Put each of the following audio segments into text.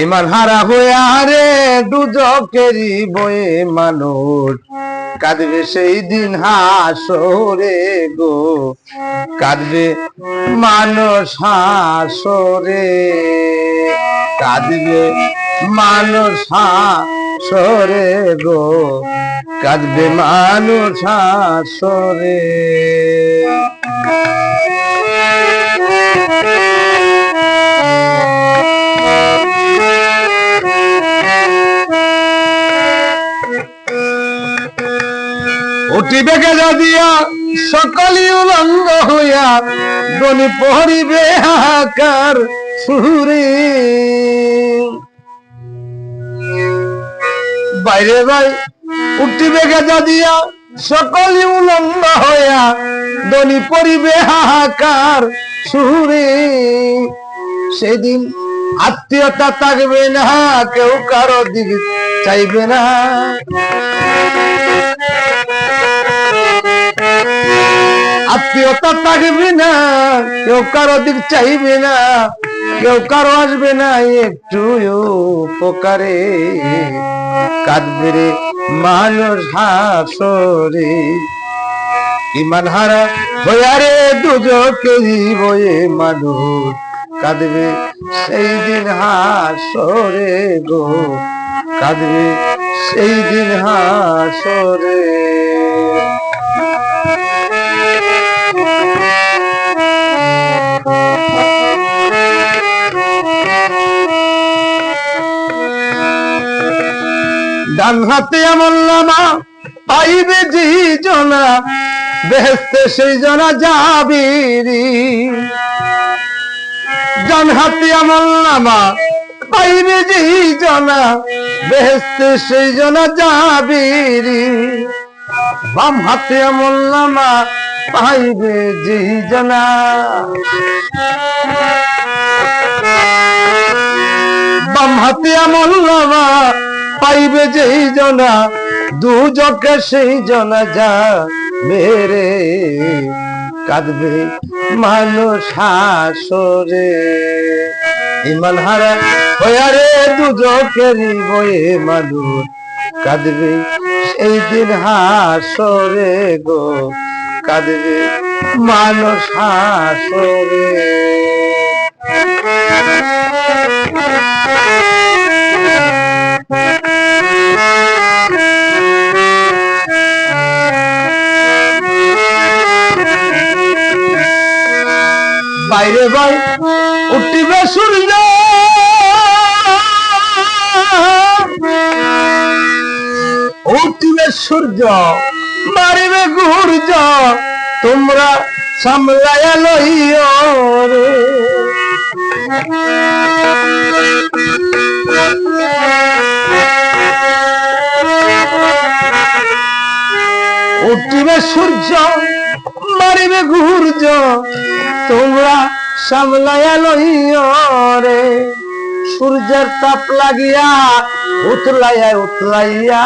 ইমান হারা হইয়া রে দুজকেরই বয়ে মানুষ কাঁদবে সেই দিন হাসরে গো, কাঁদবে মানুষ হাসরে, কাঁদবে মানুষ হাসরে গো, কাঁদবে মানুষ হাসরে। উঠিবে গেজা দিয়া সকলি উলঙ্গ হইয়া গনি পড়িবে হাহাকার সুরে, বাইরে ভাই উঠিবে গেজা দিয়া সকলি উলঙ্গ হইয়া গনি পড়িবে হাহাকার সুরে। সেদিন আত্মীয়তা থাকবে না, কেউ কারো দিকে চাইবে না, আত্মীয়তা থাকবে না, কেউ কারো দিক চাইবে না, কেউ কারো আসবে না একটু উপকারে, কাঁদবে রে মানুষ হাসরে। ইমান হারা হইয়া রে দুজকেরই বয়ে মানুষ কাঁদবে সেই দিন হাসরে গো, কাঁদবে সেই দিন হাসরে। ডান হাতে আমল নামা পাইবে যে জনা বেহেশতে সেই জনা যাবি, ডান হাতে আমল নামা পাইবে যে জনা বেহেশতে সেই জনা যাবি, বাম হাতে আমল নামা পাইবে যে জনা, বাম হাতে আমল নামা পাইবে যেই জনা দুজকে সেই জনা যা মেরে, কাঁদবে মানুষ হাসরে। ইমান হারা হইয়া রে দুজকেরই বয়ে মানুষ কাঁদবে সেই দিন হাসরে গো, কাঁদবে মানুষ হাসরে। বাইরে ভাই উঠিবে সূর্য, উঠিবে সূর্য মারিবে ঘূর্য, তোমরা সামলায়া লইও রে, উঠিবে সূর্য মারিবে ঘূর্য, তোমরা সামলায়া লইও রে। সূর্যের তাপ লাগিয়া উতলাইয়া উতলাইয়া,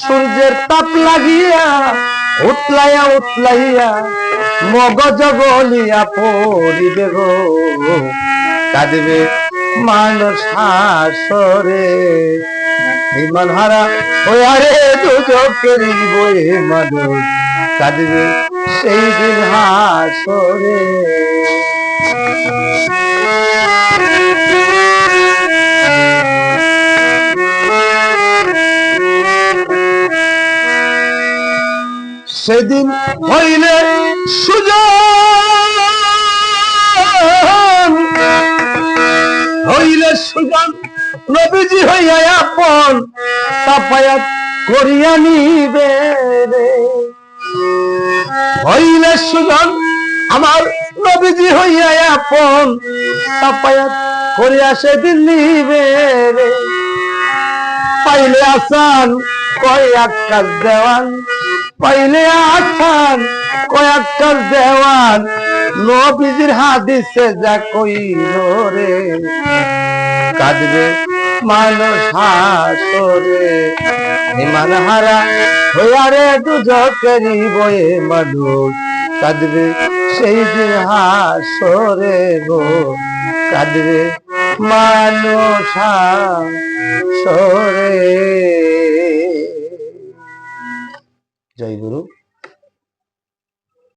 সূর্যের তাপ লাগিয়া উতলাইয়া উতলাইয়া মগজ গলিয়া পড়িবে গো, কাঁদবে মানুষ হাসরে। ইমান হারা হইয়া রে দুজকেরই বয়ে মানুষ কাঁদবে সেই দিন হাসরে। সেদিন হইলে সুজন, হইলে সুজন নবীজি হইয়া আপন তাপায়াত করিয়া নিবে রে, হইলে সুজন আমার নবীজি হইয়া আপন তাপায়াত করিয়া সেদিন নিবে রে। পাইলে আসান কয়েক কাজ দেওয়ান, পাইলে আসান কয়েক কাজ দেওয়ান, নবীজির হাদিসে যা কইল রে, কাঁদবে মানুষ হাসরে। ইমান হারা হইয়া রে দুজকেরই বয়ে মানুষ কাঁদবে সেই দিন হাসরে গো, কাঁদবে মানুষ সরে। জয় গুরু।